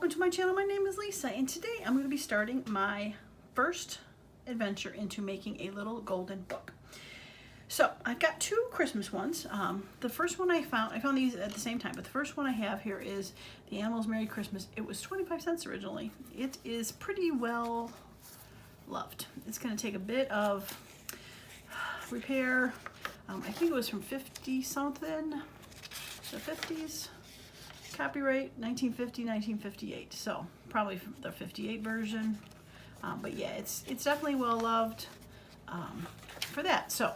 welcome to my channel. My name is Lisa, and today I'm going to be starting my first adventure into making a little golden book. So I've got two Christmas ones. The first one I found these at the same time, but the first one I have here is The Animals Merry Christmas. It was 25 cents originally. It is pretty well loved. It's going to take a bit of repair. I think it was from 50 something, the 50s. Copyright 1950, 1958, so probably the 58 version. But yeah, it's definitely well loved for that. So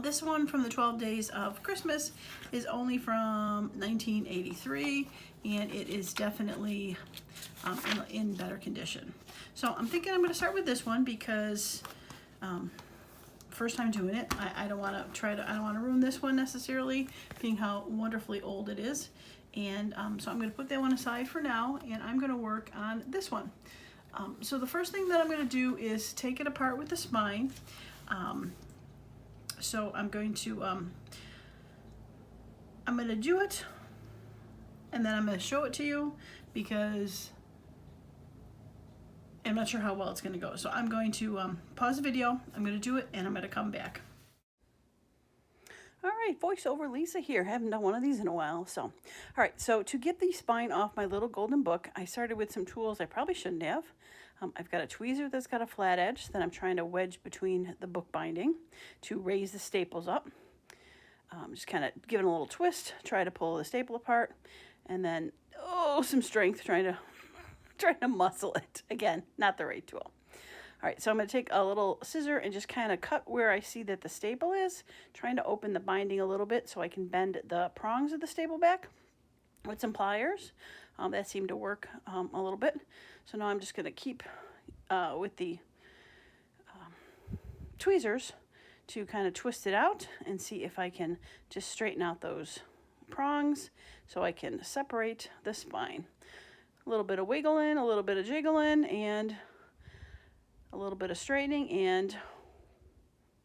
this one from the 12 Days of Christmas is only from 1983, and it is definitely in better condition. So I'm thinking I'm going to start with this one because first time doing it. I don't want to ruin this one necessarily, being how wonderfully old it is. And so I'm going to put that one aside for now, and I'm going to work on this one. So the first thing that I'm going to do is take it apart with the spine. So I'm going to do it, and then I'm going to show it to you because I'm not sure how well it's going to go. So I'm going to pause the video, I'm going to do it, and I'm going to come back. All right, voiceover Lisa here. Haven't done one of these in a while. So, all right, so to get the spine off my little golden book, I started with some tools I probably shouldn't have. I've got a tweezer that's got a flat edge that I'm trying to wedge between the book binding to raise the staples up. Just kind of giving a little twist, try to pull the staple apart, and then, some strength trying to muscle it. Again, not the right tool. All right, so I'm going to take a little scissor and just kind of cut where I see that the staple is, trying to open the binding a little bit so I can bend the prongs of the staple back with some pliers. That seemed to work a little bit. So now I'm just going to keep with the tweezers to kind of twist it out and see if I can just straighten out those prongs so I can separate the spine. A little bit of wiggling, a little bit of jiggling, and a little bit of straightening, and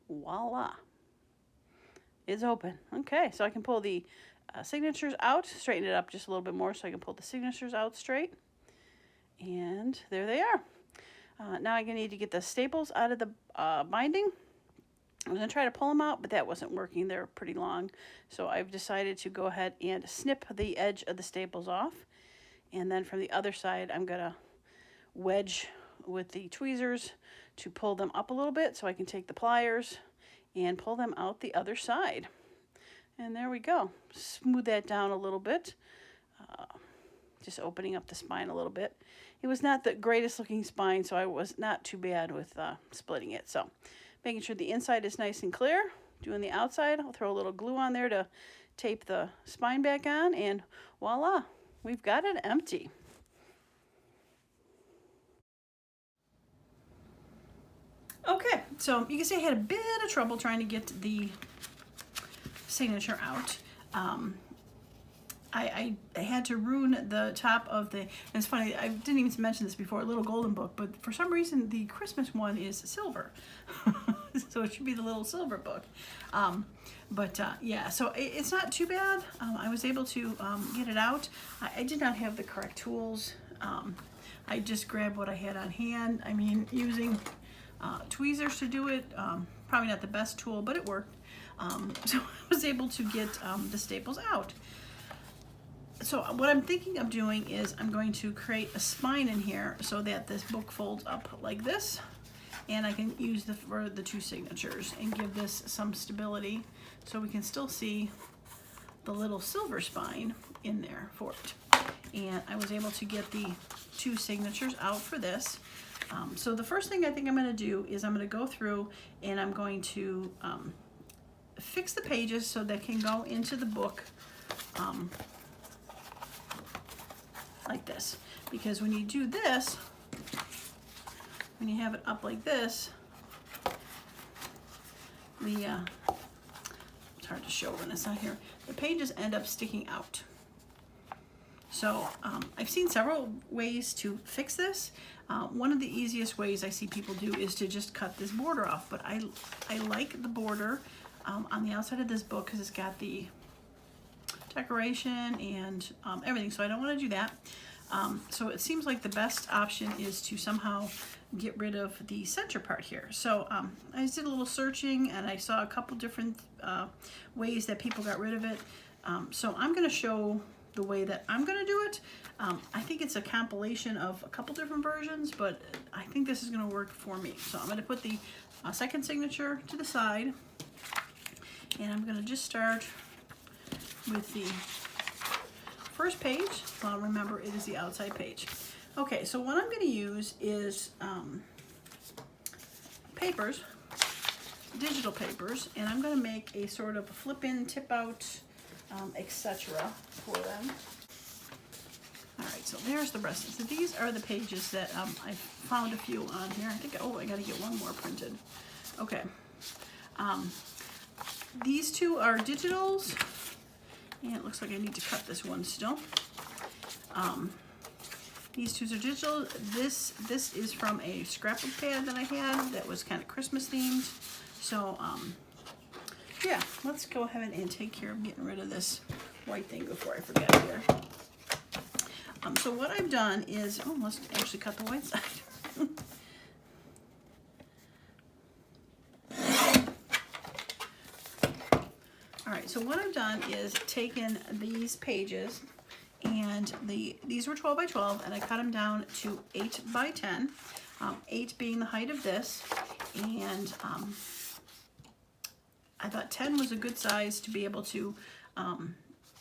voila, it's open. Okay, so I can pull the signatures out, straighten it up just a little bit more so I can pull the signatures out straight, and there they are. Now I'm going to need to get the staples out of the binding. I was going to try to pull them out, but that wasn't working. They're pretty long, so I've decided to go ahead and snip the edge of the staples off, and then from the other side I'm going to wedge with the tweezers to pull them up a little bit so I can take the pliers and pull them out the other side. And there we go. Smooth that down a little bit, just opening up the spine a little bit. It was not the greatest looking spine, so I was not too bad with splitting it. So making sure the inside is nice and clear. Doing the outside, I'll throw a little glue on there to tape the spine back on, and voila, we've got it empty. Okay, so you can see I had a bit of trouble trying to get the signature out. I had to ruin the top of the, and it's funny, I didn't even mention this before, a little golden book, but for some reason the Christmas one is silver. So it should be the little silver book. Yeah, so it's not too bad. I was able to get it out. I did not have the correct tools. I just grabbed what I had on hand. I mean, using tweezers to do it, probably not the best tool, but it worked. So I was able to get the staples out. So what I'm thinking of doing is I'm going to create a spine in here so that this book folds up like this, and I can use for the two signatures and give this some stability so we can still see the little silver spine in there for it. And I was able to get the two signatures out for this. So the first thing I think I'm going to do is I'm going to go through and I'm going to fix the pages so they can go into the book like this. Because when you do this, when you have it up like this, it's hard to show when it's not here, the pages end up sticking out. So I've seen several ways to fix this. One of the easiest ways I see people do is to just cut this border off, but I like the border on the outside of this book because it's got the decoration and everything, so I don't want to do that. So it seems like the best option is to somehow get rid of the center part here. So I just did a little searching and I saw a couple different ways that people got rid of it. So I'm going to show the way that I'm going to do it. I think it's a compilation of a couple different versions, but I think this is going to work for me. So I'm going to put the second signature to the side, and I'm going to just start with the first page. Well, remember, it is the outside page. Okay, so what I'm going to use is papers, digital papers, and I'm going to make a sort of flip-in, tip-out, etc. for them. All right, so there's the rest. So these are the pages that I found a few on here. I think, oh, I got to get one more printed. Okay. These two are digitals, and it looks like I need to cut this one still. These two are digital. This is from a scrapbook pad that I had that was kind of Christmas themed. So, yeah, let's go ahead and take care of getting rid of this white thing before I forget here. So what I've done is, oh, let's actually cut the white side. All right, so what I've done is taken these pages, and these were 12 by 12, and I cut them down to 8 by 10, 8 being the height of this, and I thought 10 was a good size to be able to,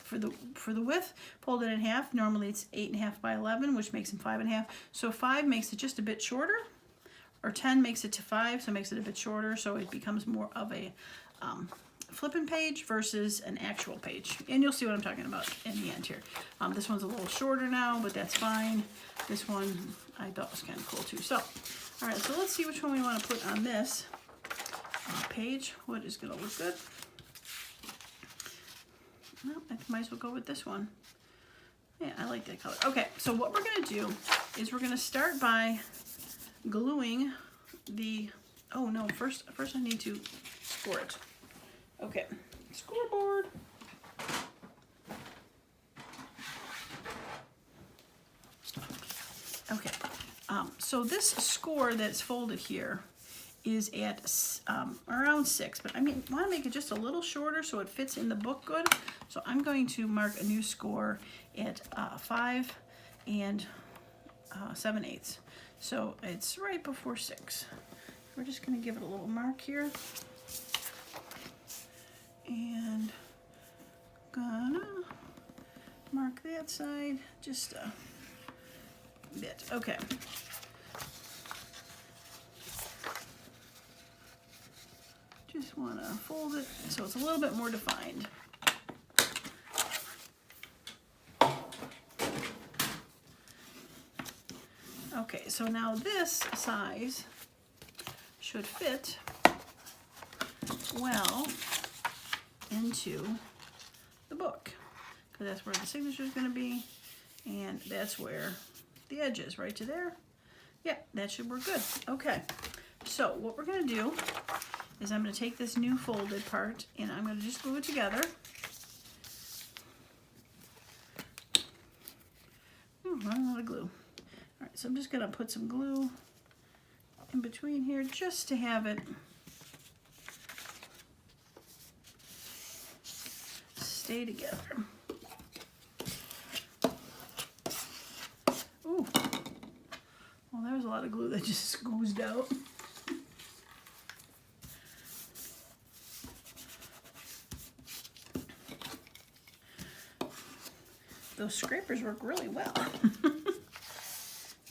for the width, fold it in half. Normally it's 8.5 by 11, which makes them 5.5. So 5 makes it just a bit shorter, or 10 makes it to 5, so it makes it a bit shorter, so it becomes more of a flipping page versus an actual page. And you'll see what I'm talking about in the end here. This one's a little shorter now, but that's fine. This one I thought was kind of cool too. So, all right, so let's see which one we want to put on this page. What is going to look good? Well, I might as well go with this one. Yeah, I like that color. Okay, so what we're going to do is we're going to start by gluing the, oh no, first I need to score it. Okay, scoreboard. Okay, so this score that's folded here is at around 6, but I mean, I want to make it just a little shorter so it fits in the book good. So I'm going to mark a new score at 5 and 7/8. So it's right before 6. We're just going to give it a little mark here. And gonna mark that side just a bit. Okay. Just want to fold it so it's a little bit more defined. Okay, so now this size should fit well into the book, because that's where the signature is going to be, and that's where the edge is, right to there. Yeah, that should work good. Okay, so what we're going to do is I'm going to take this new folded part and I'm going to just glue it together. Running out of glue. All right, so I'm just going to put some glue in between here just to have it stay together. Ooh, well, there's a lot of glue that just squeezed out. Those scrapers work really well.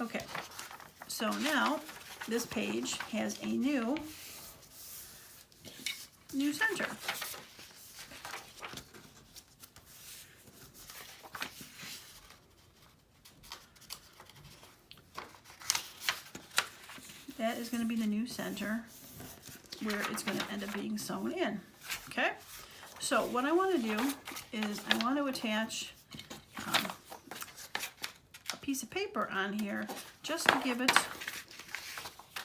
Okay, so now this page has a new center. That is going to be the new center where it's going to end up being sewn in. Okay, so what I want to do is I want to attach a piece of paper on here just to give it,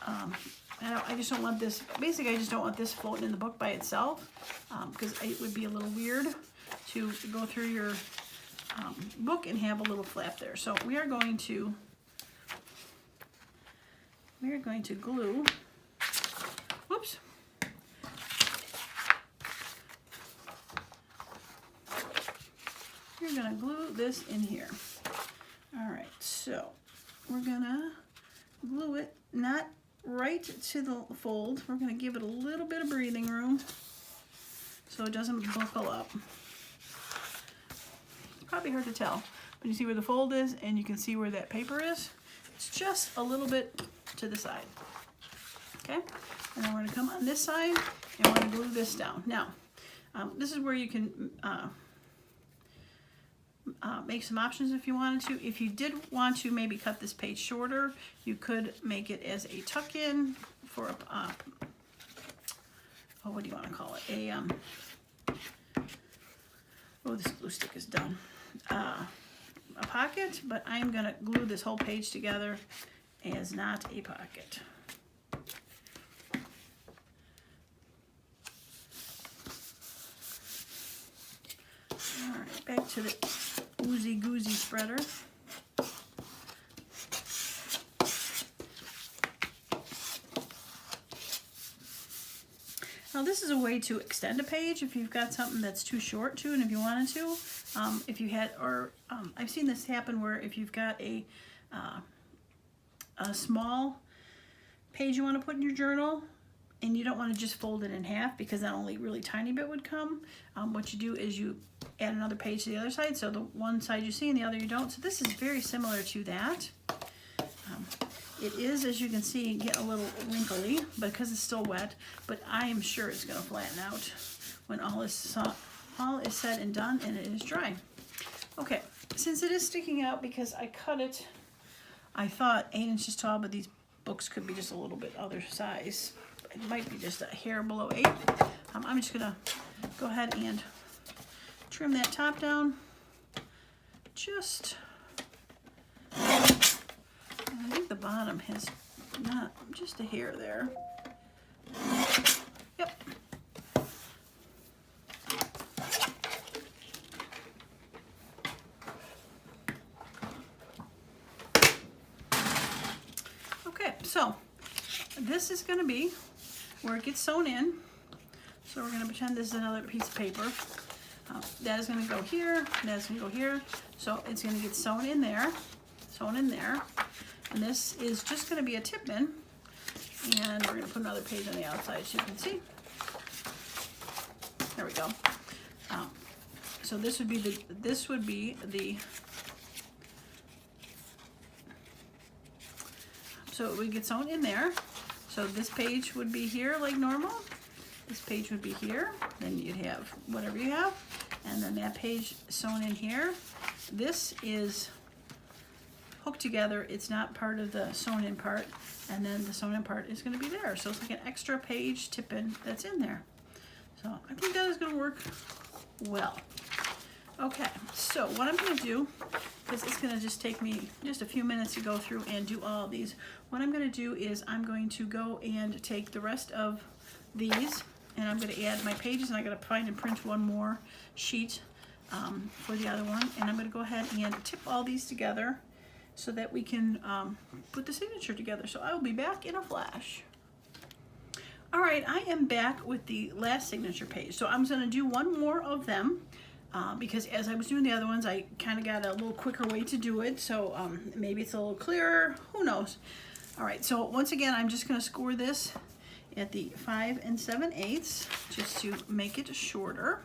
I just don't want this, basically I just don't want this floating in the book by itself, because it would be a little weird to go through your book and have a little flap there. So we are going to glue, whoops. We're gonna glue this in here. All right, so we're gonna glue it not right to the fold. We're gonna give it a little bit of breathing room so it doesn't buckle up. Probably hard to tell, but you see where the fold is and you can see where that paper is. It's just a little bit to the side. Okay, and then we're gonna come on this side and we're gonna glue this down. Now, this is where you can make some options if you wanted to. If you did want to maybe cut this page shorter, you could make it as a tuck-in for a, oh, what do you want to call it? Oh, this glue stick is done. A pocket, but I'm gonna glue this whole page together as not a pocket. All right, back to the oozy goozy spreader. Now this is a way to extend a page if you've got something that's too short too, and if you wanted to, if you had, or I've seen this happen where if you've got a small page you want to put in your journal, and you don't want to just fold it in half because that only really tiny bit would come. What you do is you add another page to the other side, so the one side you see and the other you don't. So this is very similar to that. It is, as you can see, getting a little wrinkly because it's still wet, but I am sure it's going to flatten out when all is said and done and it is dry. Okay, since it is sticking out because I cut it, I thought 8 inches tall, but these books could be just a little bit other size. It might be just a hair below 8. I'm just gonna go ahead and trim that top down. Just, I think the bottom has not, just a hair there. Yep. Okay, so this is gonna be where it gets sewn in. So we're going to pretend this is another piece of paper. That is going to go here, that is going to go here. So it's going to get sewn in there, and this is just going to be a tip in. And we're going to put another page on the outside so you can see. There we go. So this would be the, so it would get sewn in there. So this page would be here like normal. This page would be here. Then you'd have whatever you have. And then that page sewn in here. This is hooked together. It's not part of the sewn in part. And then the sewn in part is going to be there. So it's like an extra page tip-in that's in there. So I think that is going to work well. Okay, so what I'm going to do, because it's going to just take me just a few minutes to go through and do all of these, what I'm going to do is I'm going to go and take the rest of these and I'm going to add my pages, and I got to find and print one more sheet for the other one, and I'm going to go ahead and tip all these together so that we can put the signature together. So I will be back in a flash. All right, I am back with the last signature page. So I'm going to do one more of them. Because as I was doing the other ones, I kind of got a little quicker way to do it. So maybe it's a little clearer, who knows. All right, so once again, I'm just gonna score this at the 5 7/8 just to make it shorter.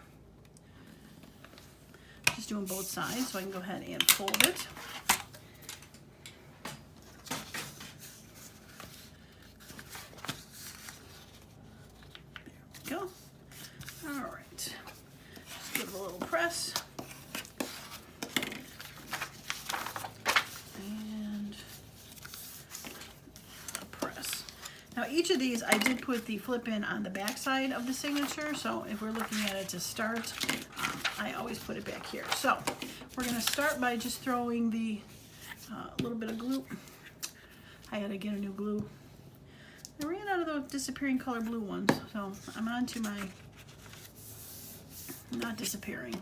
Just doing both sides so I can go ahead and fold it. There we go. All right. Give it a little press. And a press. Now each of these, I did put the flip in on the back side of the signature, so if we're looking at it to start, I always put it back here. So we're going to start by just throwing the little bit of glue. I had to get a new glue. I ran out of those disappearing color blue ones, so I'm on to my not disappearing.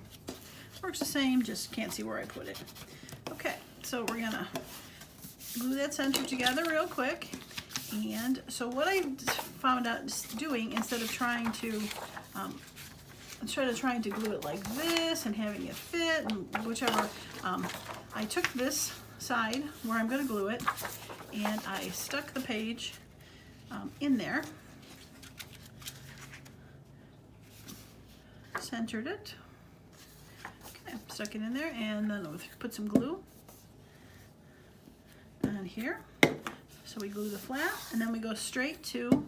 Works the same, just can't see where I put it. Okay, so we're gonna glue that center together real quick. And so what I found out doing, instead of trying to glue it like this and having it fit and whichever, I took this side where I'm going to glue it and I stuck the page in there, centered it, okay, stuck it in there, and then we'll put some glue on here. So we glue the flat and then we go straight to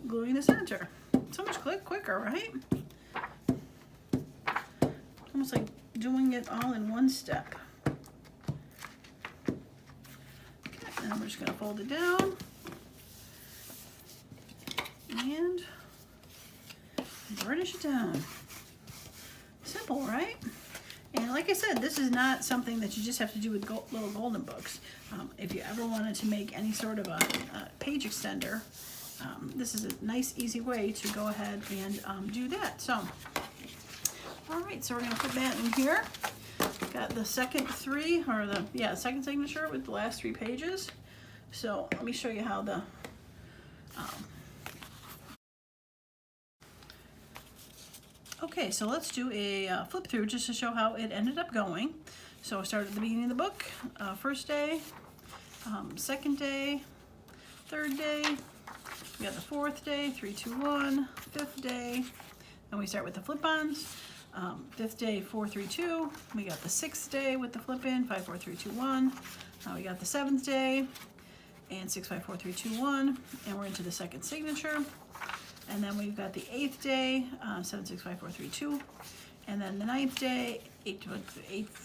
gluing the center. So much quicker, right? Almost like doing it all in one step. Okay, now we're just gonna fold it down and burnish it down. Simple, right? And like I said, this is not something that you just have to do with little golden books. If you ever wanted to make any sort of a page extender, this is a nice, easy way to go ahead and do that. So, all right, so we're gonna put that in here. Got the second three, or second signature with the last 3 pages. So let me show you how the okay, so let's do a flip through just to show how it ended up going. So I started at the beginning of the book, first day, second day, third day, we got the 4th day, 3, 2, 1, 5th day, and we start with the flip-ons. 5th day, 4, 3, 2, we got the 6th day with the flip-in, 5, 4, 3, 2, 1, we got the 7th day, and 6, 5, 4, 3, 2, 1, and we're into the second signature. And then we've got the 8th day, 7, 6, 5, 4, 3, 2. And then the 9th day, 8,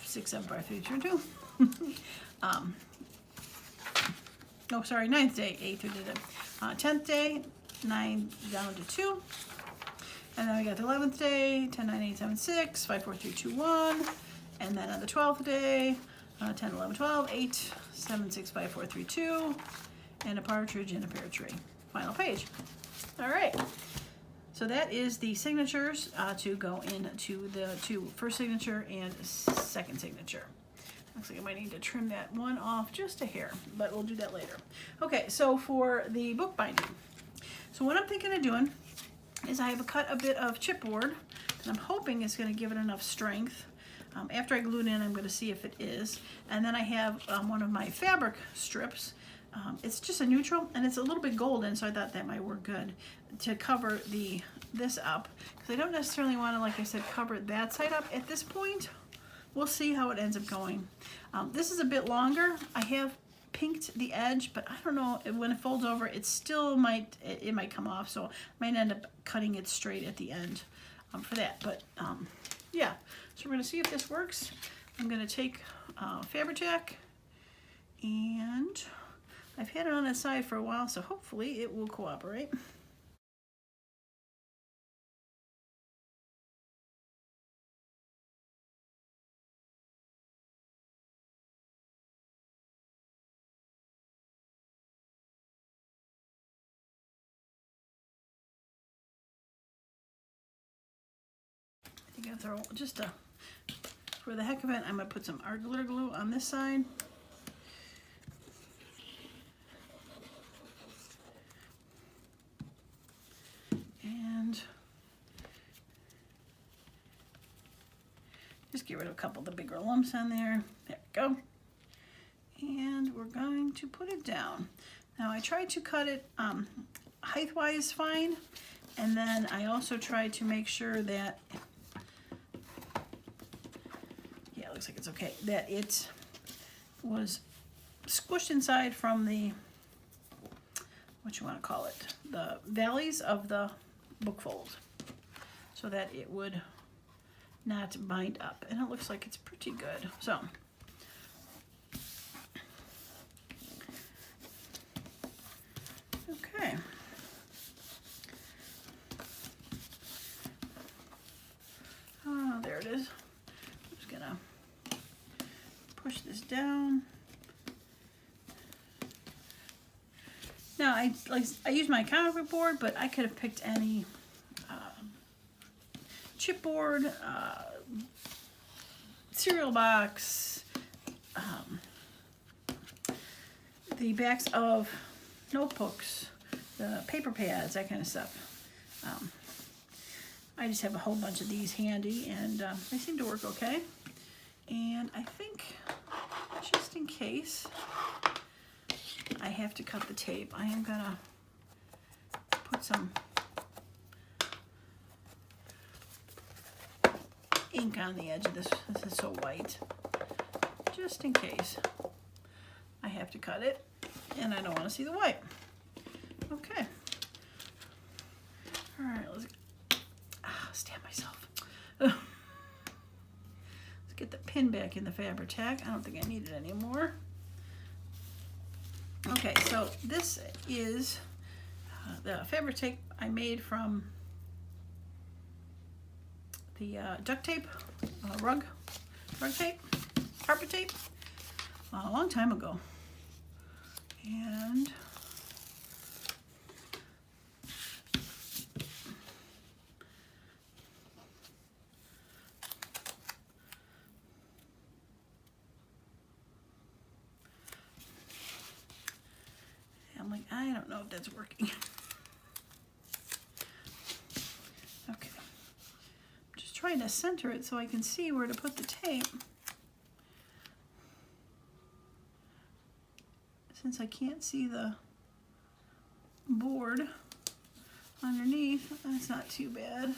6, 7, 5, 3, 2, 2. Oh, sorry, 9th day, 8 through the 10th day, 9 down to 2. And then we got the 11th day, 10, 9, 8, 7, 6, 5, 4, 3, 2, 1. And then on the 12th day, 10, 11, 12, 8, 7, 6, 5, 4, 3, 2. And a partridge in a pear tree. Final page. All right, so that is the signatures to go into the first signature and second signature. Looks like I might need to trim that one off just a hair, but we'll do that later. Okay, so for the book binding, so what I'm thinking of doing is I have cut a bit of chipboard, and I'm hoping it's going to give it enough strength. After I glue it in, I'm going to see if it is. And then I have one of my fabric strips. It's just a neutral, and it's a little bit golden, so I thought that might work good to cover this up, because I don't necessarily want to, like I said, cover that side up at this point. We'll see how it ends up going. This is a bit longer. I have pinked the edge, but I don't know, when it folds over, it still might come off, so I might end up cutting it straight at the end for that. But yeah, so we're going to see if this works. I'm going to take Fabri-Tac, and I've had it on its side for a while, so hopefully it will cooperate. I'm gonna throw just for the heck of it, I'm gonna put some art glitter glue on this side. And just get rid of a couple of the bigger lumps on there. There we go. And we're going to put it down. Now I tried to cut it height-wise fine, and then I also tried to make sure that, yeah, it looks like it's okay, that it was squished inside from the, what you want to call it, the valleys of the book fold, so that it would not bind up. And it looks like it's pretty good. So okay. Oh, there it is. I'm just gonna push this down. Now, I use my comic book board, but I could have picked any chipboard, cereal box, the backs of notebooks, the paper pads, that kind of stuff. I just have a whole bunch of these handy, and they seem to work okay. And I think, just in case I have to cut the tape, I am gonna put some ink on the edge of this. This is so white, just in case I have to cut it and I don't want to see the white. Okay. All right, let's stab myself. Let's get the pin back in the Fabri-Tac. I don't think I need it anymore. Okay, so this is the Fabri-Tac I made from the duct tape, rug tape, carpet tape, a long time ago. And I'm like, I don't know if that's working. Okay. Just trying to center it so I can see where to put the tape. Since I can't see the board underneath, that's not too bad.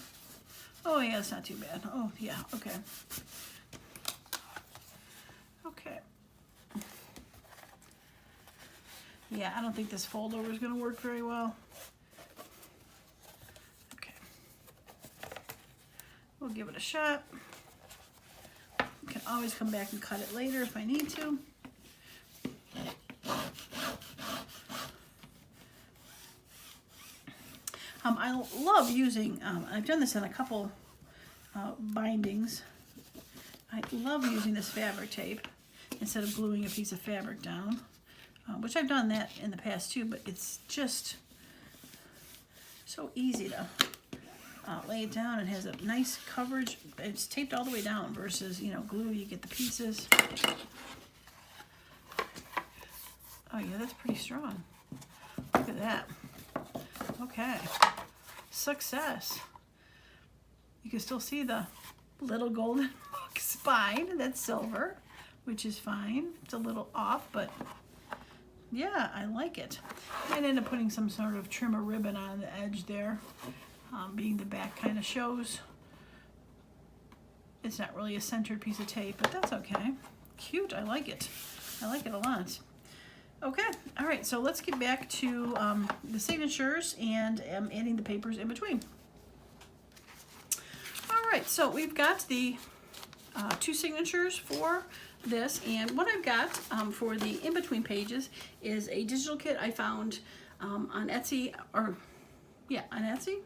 Oh yeah, it's not too bad. Oh yeah, okay. Okay. Yeah, I don't think this fold over is going to work very well. Okay. We'll give it a shot. You can always come back and cut it later if I need to. I love using, I've done this in a couple bindings. I love using this fabric tape instead of gluing a piece of fabric down, which I've done that in the past too, but it's just so easy to lay it down. It has a nice coverage. It's taped all the way down versus, you know, glue, you get the pieces. Oh yeah, that's pretty strong. Look at that. Okay. Success. You can still see the little golden spine. That's silver, which is fine. It's a little off, but yeah, I like it. I might end up putting some sort of trim or ribbon on the edge there, being the back kind of shows. It's not really a centered piece of tape, but that's okay. Cute, I like it. I like it a lot. Okay, all right, so let's get back to the signatures and adding the papers in between. All right, so we've got the two signatures for this, and what I've got for the in-between pages is a digital kit I found on Etsy, or yeah, on Etsy.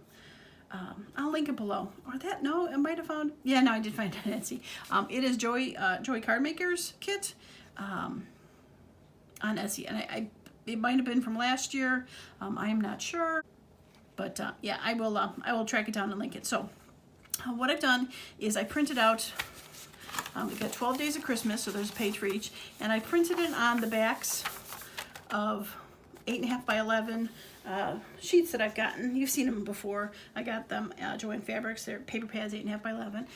I'll link it below. Or that, no, I might have found, yeah, no, I did find it on Etsy. It is Joy Cardmaker's kit. On Etsy, and it might have been from last year. I am not sure, but yeah, I will track it down and link it. So what I've done is I printed out. We got 12 Days of Christmas, so there's a page for each, and I printed it on the backs of 8.5 by 11 sheets that I've gotten. You've seen them before. I got them Joann Fabrics. They're paper pads, 8.5 by 11.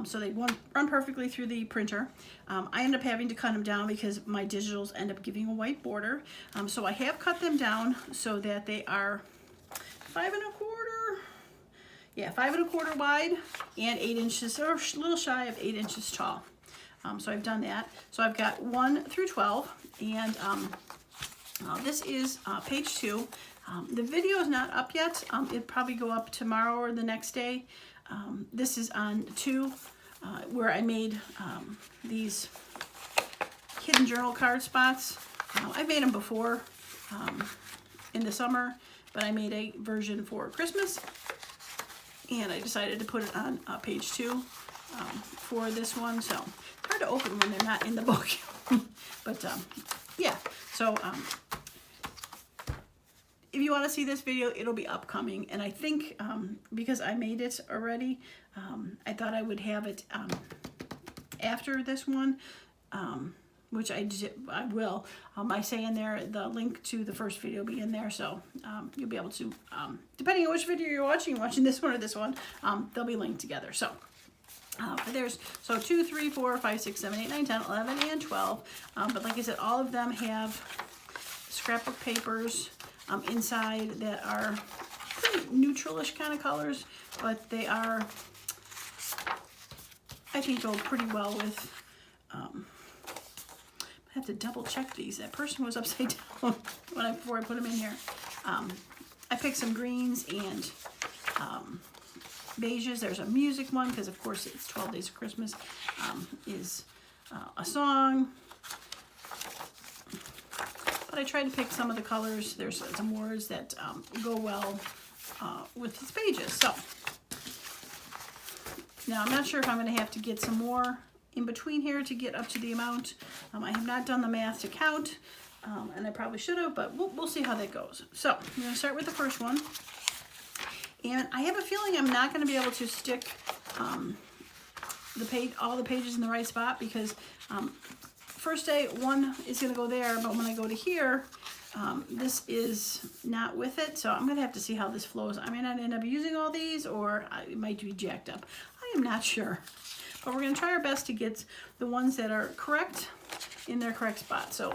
So they run perfectly through the printer. I end up having to cut them down because my digitals end up giving a white border. So I have cut them down so that they are 5 1/4. Yeah, 5 1/4 wide and 8 inches, or a little shy of 8 inches tall. So I've done that. So I've got 1 through 12, and this is page 2. The video is not up yet. It'll probably go up tomorrow or the next day. This is on 2, where I made these hidden journal card spots. I've made them before in the summer, but I made a version for Christmas, and I decided to put it on page 2 for this one. So it's hard to open when they're not in the book. But yeah, so if you want to see this video, it'll be upcoming. And I think because I made it already, I thought I would have it after this one, which I will. I say in there, the link to the first video will be in there, so you'll be able to, depending on which video you're watching this one or this one, they'll be linked together. So there's 2, 3, 4, 5, 6, 7, 8, 9, 10, 11, and 12. But like I said, all of them have scrapbook papers inside that are pretty neutralish kind of colors, but they are, I think, go pretty well with. I have to double check these. That person was upside down before I put them in here. I picked some greens and beiges. There's a music one because, of course, it's 12 Days of Christmas. Is a song. But I tried to pick some of the colors. There's some words that go well with these pages. So now I'm not sure if I'm going to have to get some more in between here to get up to the amount. I have not done the math to count, and I probably should have, but we'll see how that goes. So I'm going to start with the first one. And I have a feeling I'm not going to be able to stick all the pages in the right spot because first day one is going to go there, but when I go to here, this is not with it, so I'm going to have to see how this flows. I may not end up using all these, or it might be jacked up. I am not sure. But we're going to try our best to get the ones that are correct in their correct spot. So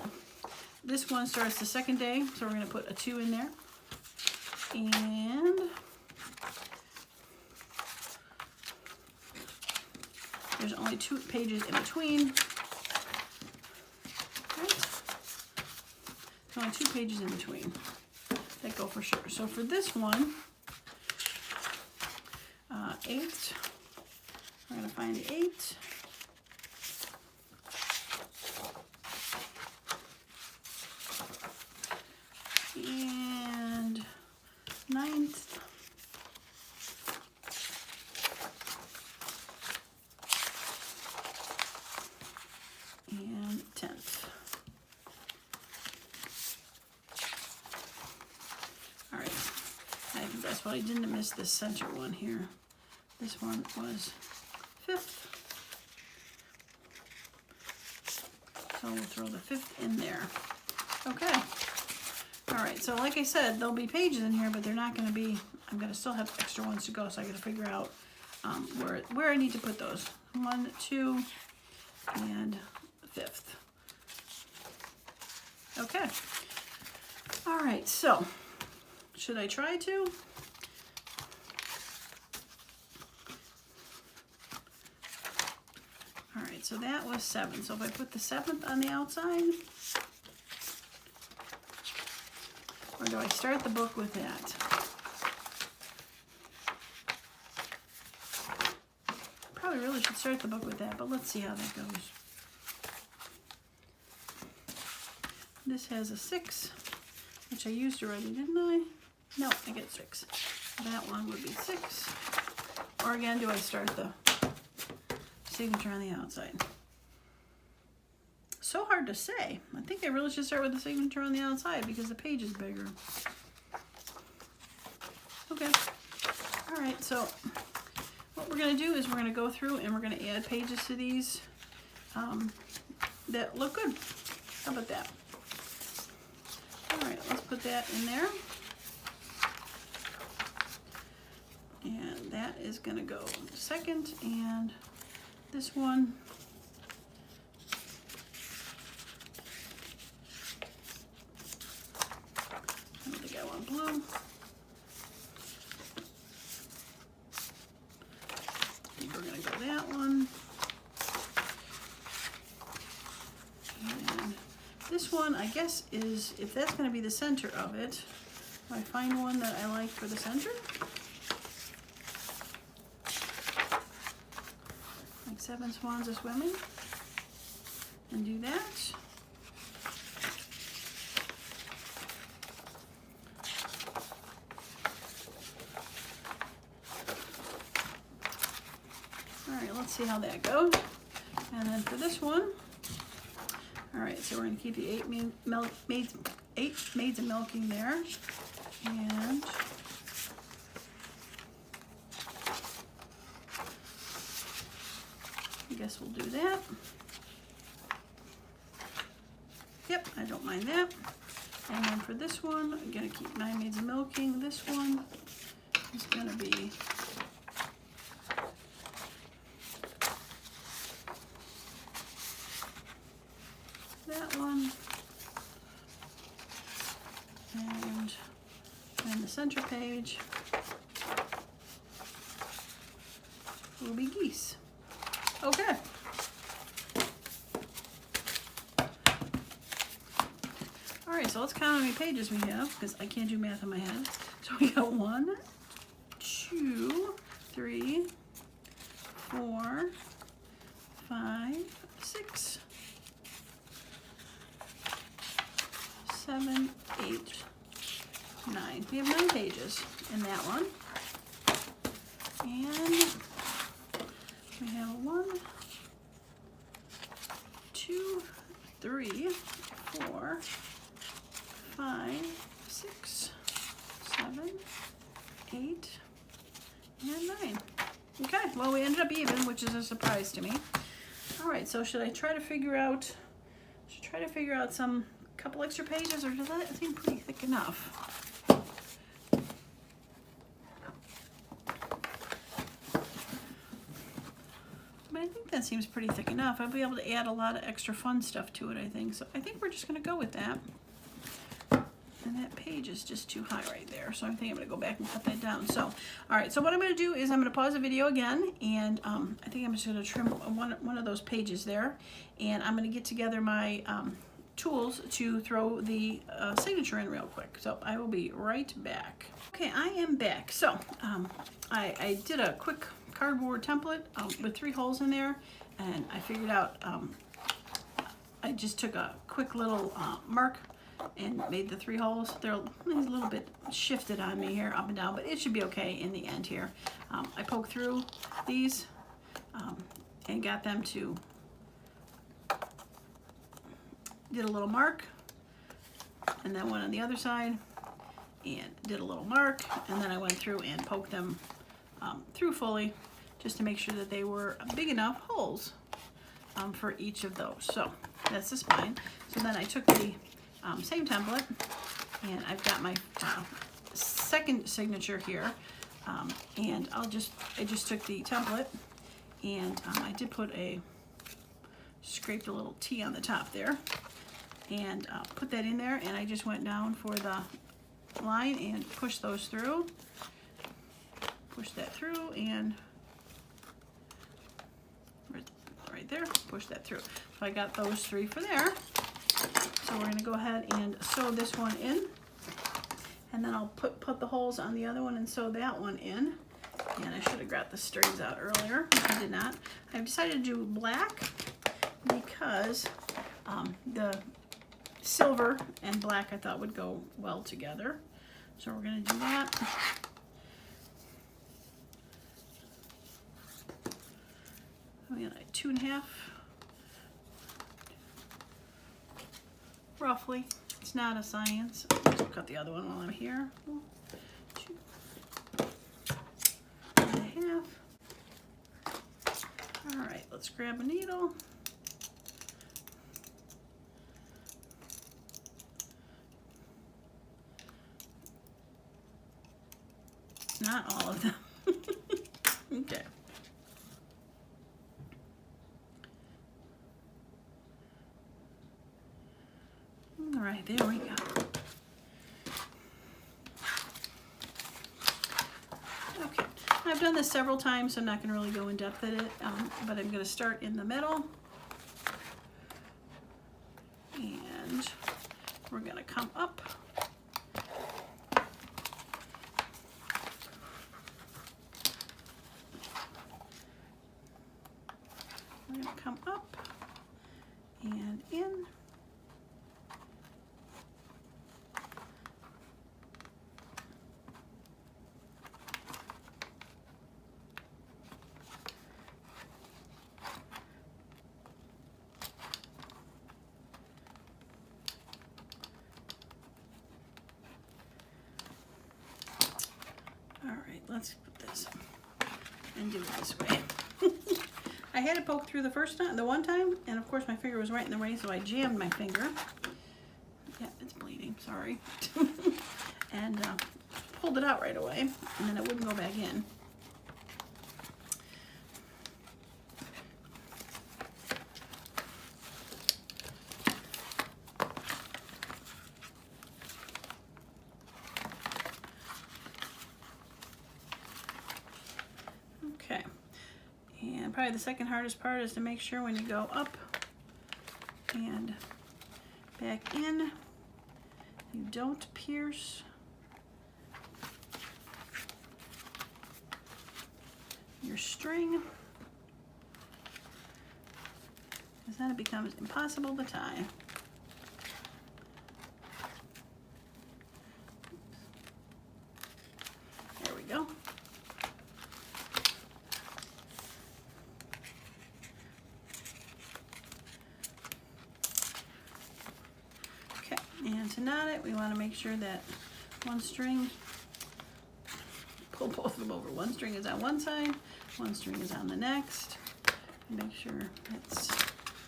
this one starts the second day, so we're going to put a 2 in there. And there's only 2 pages in between. Right? There's only 2 pages in between. That go for sure. So for this one, 8. We're going to find the 8. And 9th. And 10th. All right. I think that's why I didn't miss this center one here. This one was 5th. So we'll throw the 5th in there. Okay. All right, so like I said, there'll be pages in here, but they're not going to be, I'm going to still have extra ones to go, so I got to figure out where I need to put those. 1, 2, and 5th. Okay. All right, so should I try to? All right, so that was 7. So if I put the 7th on the outside, or do I start the book with that? Probably really should start the book with that, but let's see how that goes. This has a 6, which I used already, didn't I? No, I get 6. That one would be 6. Or again, do I start the signature on the outside? So hard to say. I think I really should start with the signature on the outside because the page is bigger. Okay. All right, so what we're going to do is we're going to go through and we're going to add pages to these that look good. How about that? All right, let's put that in there. And that is going to go second, and this one I don't think I want blue. I think we're going to go that one. And this one, I guess, is, if that's going to be the center of it, do I find one that I like for the center? Like 7 swans are swimming. And do that. All right, let's see how that goes. And then for this one, all right, so we're going to keep the 8 maids of milking there. And guess we'll do that. Yep, I don't mind that. And then for this one, I'm gonna keep 9 Maids of Milking. This one is gonna be that one. And then the center page will be geese. Okay. All right, so let's count how many pages we have, because I can't do math in my head. So we got 1, 2, 3, 4, 5, 6, 7, 8, 9. We have 9 pages in that one. And we have 1, 2, 3, 4, 5, 6, 7, 8, and 9. Okay, well, we ended up even, which is a surprise to me. All right, so should I try to figure out some couple extra pages, or does that seem pretty thick enough? I think that seems pretty thick enough. I'll be able to add a lot of extra fun stuff to it, I think. So I think we're just going to go with that. And that page is just too high right there. So I think I'm going to go back and cut that down. So, all right. So what I'm going to do is I'm going to pause the video again. And I think I'm just going to trim one of those pages there. And I'm going to get together my tools to throw the signature in real quick. So I will be right back. Okay, I am back. So I did a quick cardboard template with 3 holes in there, and I figured out I just took a quick little mark and made the 3 holes. They're a little bit shifted on me here up and down, but it should be okay in the end here. I poked through these and got them to did a little mark, and then went on the other side and did a little mark, and then I went through and poked them through fully, just to make sure that they were big enough holes for each of those. So that's the spine. So then I took the same template, and I've got my second signature here, and I just took the template, and I did scraped a little T on the top there, and put that in there, and I just went down for the line and pushed those through. Push that through, and right there, push that through. So I got those 3 for there. So we're going to go ahead and sew this one in, and then I'll put the holes on the other one and sew that one in. And I should have got the strings out earlier. I did not. I've decided to do black because the silver and black I thought would go well together. So we're going to do that. We got like 2.5, roughly. It's not a science. I'll cut the other one while I'm here. 2.5. All right, let's grab a needle. Not all of them. Okay. All right, there we go. Okay, I've done this several times, so I'm not going to really go in depth at it, but I'm going to start in the middle, and we're going to come up. We're going to come up and in. All right, let's put this and do it this way. I had it poked through the first time, the one time, and of course my finger was right in the way, so I jammed my finger. Yeah, it's bleeding, sorry. And pulled it out right away, and then it wouldn't go back in. Okay, and probably the second hardest part is to make sure when you go up and back in, you don't pierce your string, because then it becomes impossible to tie. There we go. Okay, and to knot it, we want to make sure that one string, pull both of them over. One string is on one side, one string is on the next. Make sure it's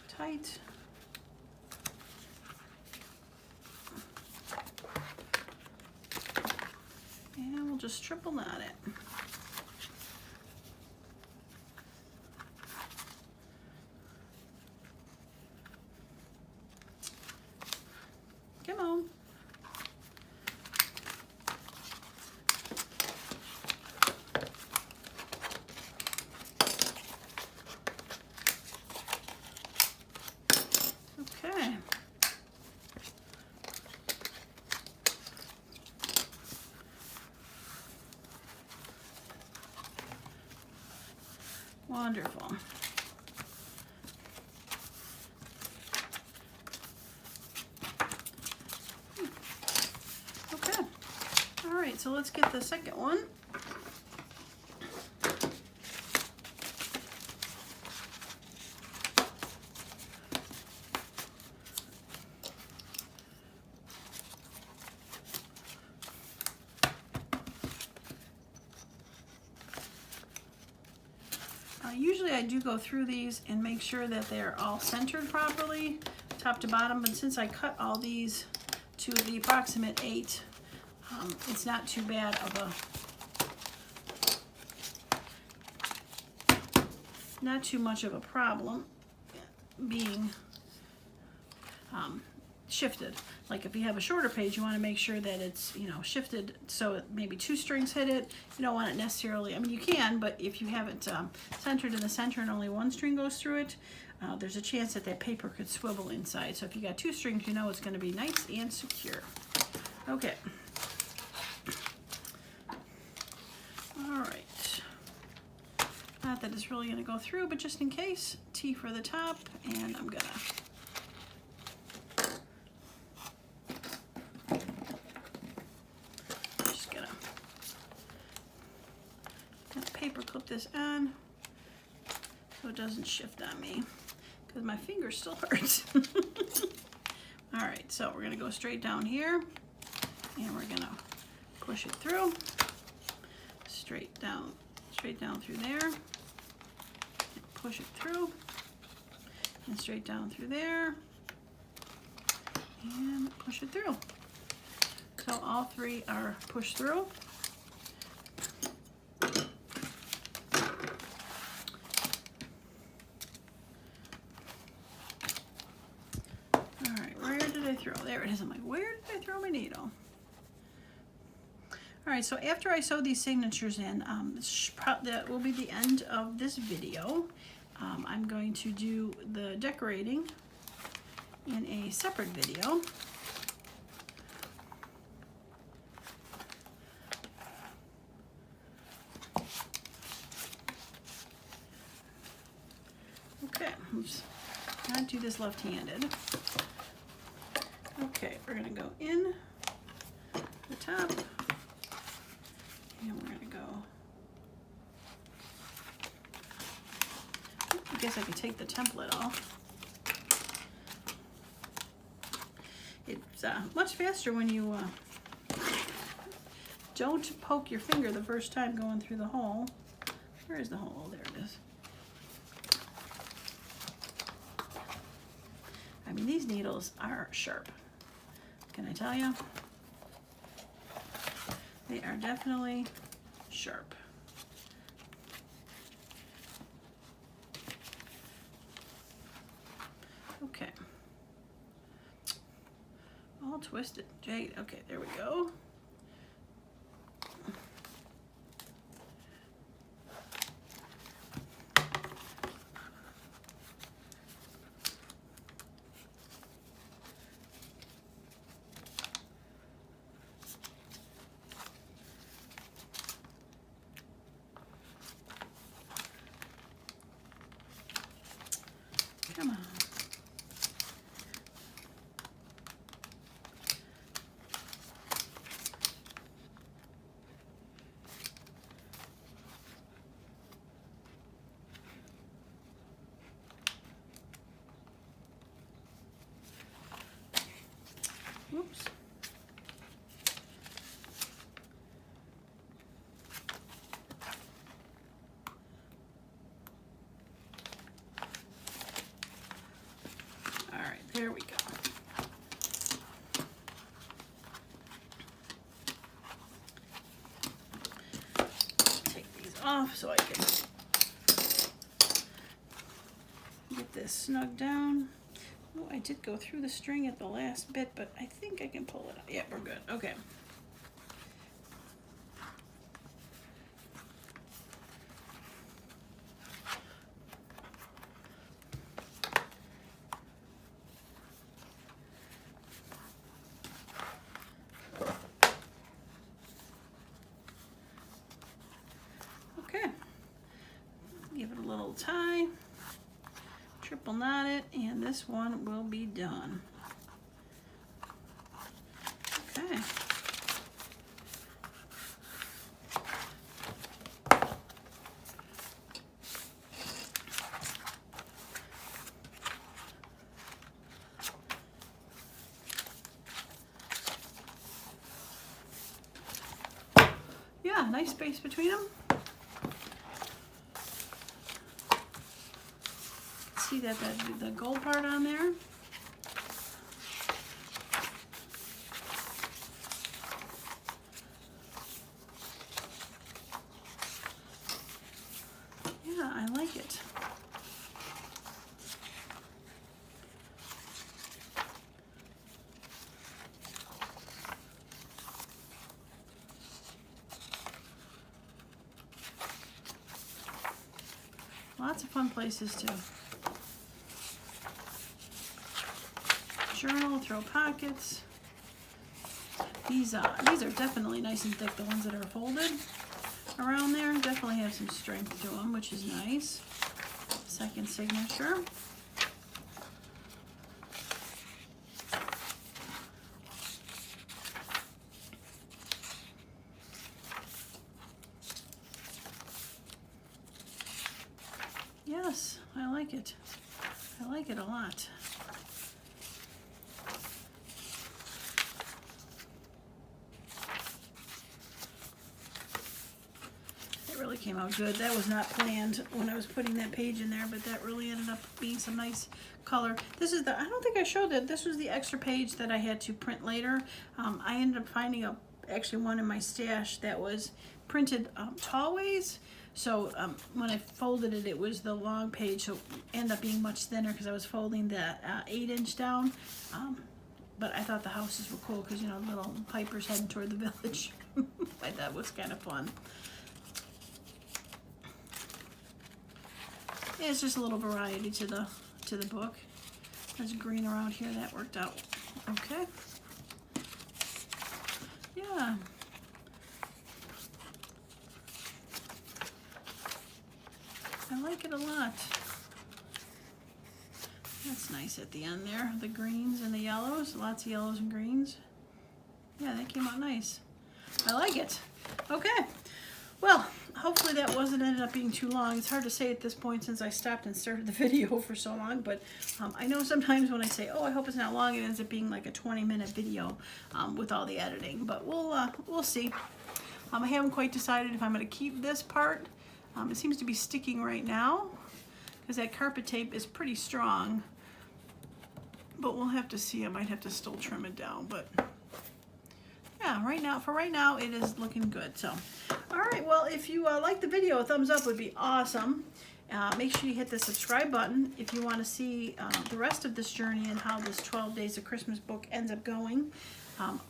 tight. And we'll just triple knot it. Come on. Okay. Wonderful. Okay. All right, so let's get the second one. Usually I do go through these and make sure that they're all centered properly, top to bottom, but since I cut all these to the approximate 8, it's not too bad of not too much of a problem being shifted. Like if you have a shorter page, you want to make sure that it's, you know, shifted so maybe 2 strings hit it. You don't want it necessarily, I mean you can, but if you have it centered in the center and only 1 string goes through it, there's a chance that that paper could swivel inside. So if you got 2 strings, you know it's going to be nice and secure. Okay. All right. Not that it's really going to go through, but just in case, T for the top, and I'm gonna paper clip this on so it doesn't shift on me because my finger still hurts. All right, so we're gonna go straight down here and we're gonna push it through, straight down through there, push it through, and straight down through there, and push it through. So all 3 are pushed through. There it is. I'm like, where did I throw my needle? All right, so after I sew these signatures in, that will be the end of this video. I'm going to do the decorating in a separate video. Okay, let's not do this left-handed. Okay, we're going to go in the top, and we're going to go, I guess I could take the template off. It's much faster when you don't poke your finger the first time going through the hole. Where is the hole? Oh, there it is. mean, these needles are sharp. Can I tell you? They are definitely sharp. Okay. All twisted. Jade. Okay, there we go. Come on. Whoops. All right, there we go. Take these off so I can get this snug down. Oh, I did go through the string at the last bit, but I think I can pull it out. Yeah, we're good. Okay. Okay. Give it a little tie. Triple knot it, and this one will be done. Okay. Yeah, nice space between them. See that the gold part on there? Yeah, I like it. Lots of fun places too. Journal, throw pockets. These are definitely nice and thick. The ones that are folded around there definitely have some strength to them, which is nice. Second signature. Yes, I like it. I like it a lot. Really came out good. That was not planned when I was putting that page in there, but that really ended up being some nice color. This is the, I don't think I showed that, this was the extra page that I had to print later. I ended up finding actually one in my stash that was printed tall ways. So when I folded it, it was the long page, so it ended up being much thinner because I was folding the 8-inch down. But I thought the houses were cool because, you know, little pipers heading toward the village. I thought it was kind of fun. Yeah, it's just a little variety to the book. There's green around here, that worked out okay. Yeah. I like it a lot. That's nice at the end there, the greens and the yellows, lots of yellows and greens. Yeah, that came out nice. I like it. Okay. Well, hopefully that wasn't ended up being too long. It's hard to say at this point since I stopped and started the video for so long, but I know sometimes when I say, oh, I hope it's not long, it ends up being like a 20-minute video with all the editing, but we'll see. I haven't quite decided if I'm going to keep this part. It seems to be sticking right now because that carpet tape is pretty strong. but we'll have to see. I might have to still trim it down, but yeah, for right now, it is looking good. So, all right, well, if you like the video, a thumbs up would be awesome. Make sure you hit the subscribe button if you want to see the rest of this journey and how this 12 Days of Christmas book ends up going.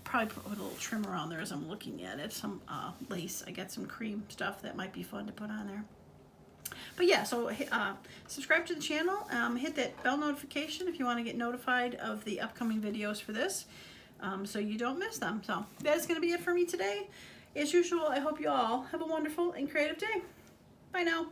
Probably put a little trim around there as I'm looking at it. Some lace. I got some cream stuff that might be fun to put on there. But yeah, so subscribe to the channel. Hit that bell notification if you want to get notified of the upcoming videos for this, so you don't miss them. So that's going to be it for me today. As usual, I hope you all have a wonderful and creative day. Bye now.